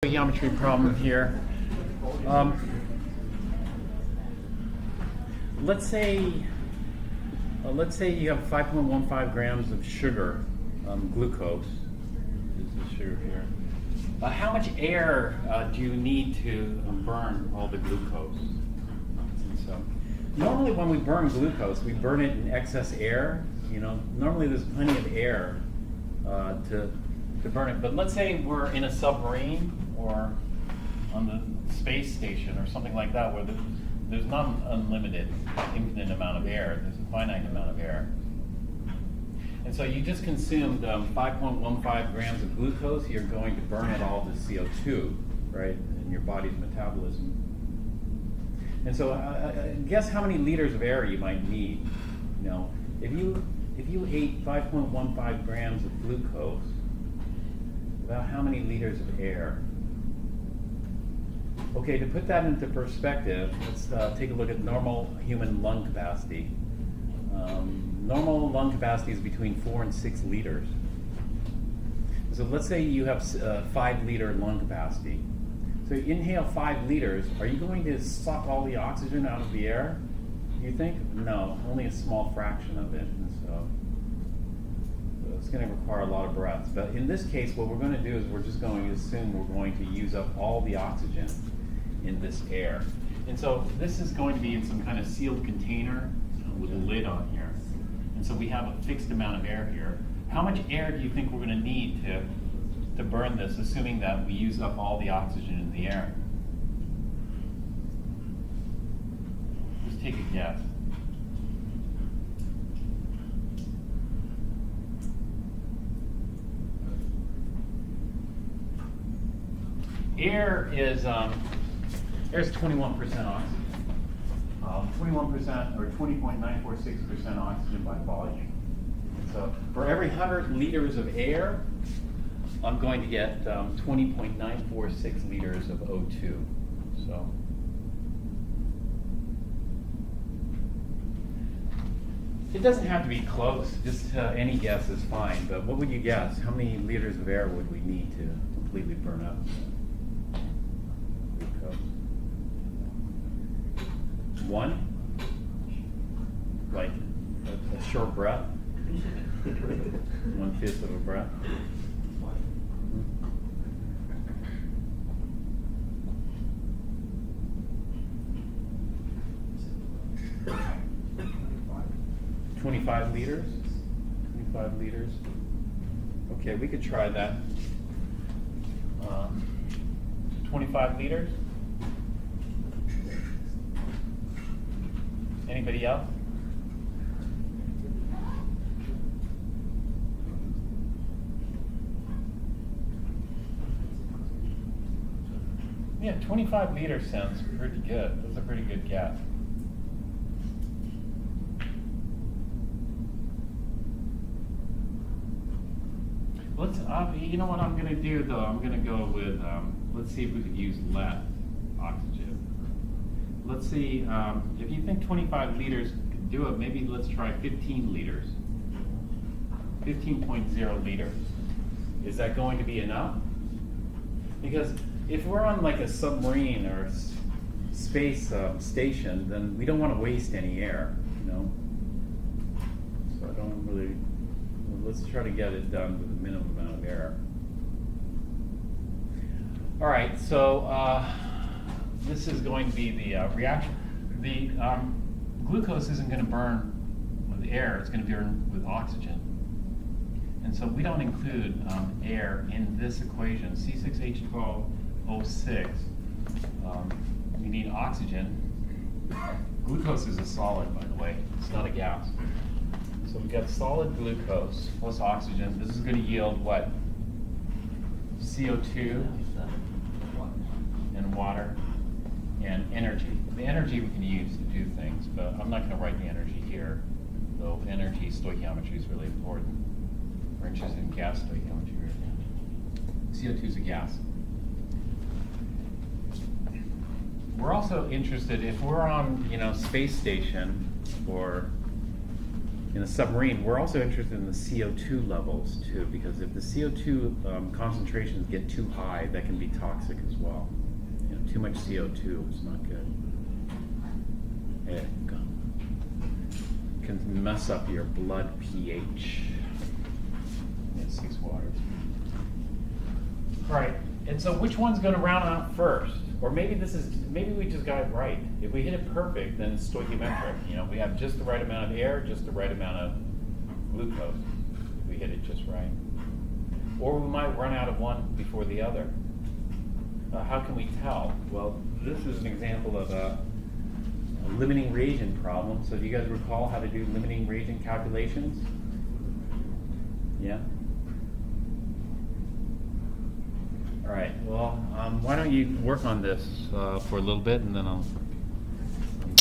Geometry problem here. Let's say you have 5.15 grams of sugar, glucose. This is sugar here. How much air do you need to burn all the glucose? So, normally when we burn glucose, we burn it in excess air. You know, normally there's plenty of air to burn it. But let's say we're in a submarine or on the space station or something like that, where there's not an unlimited, infinite amount of air. There's a finite amount of air. And so you just consumed 5.15 grams of glucose. You're going to burn it all to CO2, right, in your body's metabolism. And so guess how many liters of air you might need. You know, if you ate 5.15 grams of glucose, about how many liters of air? Okay, to put that into perspective, let's take a look at normal human lung capacity. Normal lung capacity is between 4 and 6 liters. So let's say you have 5-liter lung capacity. So you inhale 5 liters, are you going to suck all the oxygen out of the air, do you think? No, only a small fraction of it. And so it's going to require a lot of breaths. But in this case, what we're going to do is we're just going to assume we're going to use up all the oxygen in this air. And so this is going to be in some kind of sealed container with a lid on here. And so we have a fixed amount of air here. How much air do you think we're going to need to burn this, assuming that we use up all the oxygen in the air? Just take a guess. Air is 21% oxygen. 21% or 20.946% oxygen by volume. So for every 100 liters of air, I'm going to get 20.946 liters of O2. So it doesn't have to be close, just any guess is fine, but what would you guess? How many liters of air would we need to completely burn up glucose? 1? Like a short breath? 1/5 of a breath? Hmm? 25 liters? 25 liters? Okay, we could try that. 25 liters? Anybody else? Yeah, 25 liters sounds pretty good. That's a pretty good guess. Let's, you know what I'm going to do though? I'm going to go with, let's see if we could use less oxygen. Let's see, if you think 25 liters could do it, maybe let's try 15 liters. 15.0 liters. Is that going to be enough? Because if we're on like a submarine or space station, then we don't want to waste any air, you know? So I don't really, well, let's try to get it done with a minimum amount of air. All right, so this is going to be the reaction. The glucose isn't going to burn with air, it's going to burn with oxygen. And so we don't include air in this equation. C6H12O6, we need oxygen. Glucose is a solid, by the way, it's not a gas. So we've got solid glucose plus oxygen. This is going to yield what? CO2 and water and energy. The energy we can use to do things, but I'm not going to write the energy here, though energy stoichiometry is really important. We're interested in gas stoichiometry right now. CO2 is a gas. We're also interested, if we're on, space station or in a submarine, we're also interested in the CO2 levels too, because if the CO2 concentrations get too high, that can be toxic as well. You know, too much CO2 is not good. It can mess up your blood pH. Yeah, 6 waters. All right, and so which one's going to round out first? Or maybe we just got it right. If we hit it perfect, then it's stoichiometric. You know, we have just the right amount of air, just the right amount of glucose. If we hit it just right. Or we might run out of one before the other. How can we tell? Well, this is an example of a limiting reagent problem. So do you guys recall how to do limiting reagent calculations? Yeah? All right, well, why don't you work on this for a little bit, and then I'll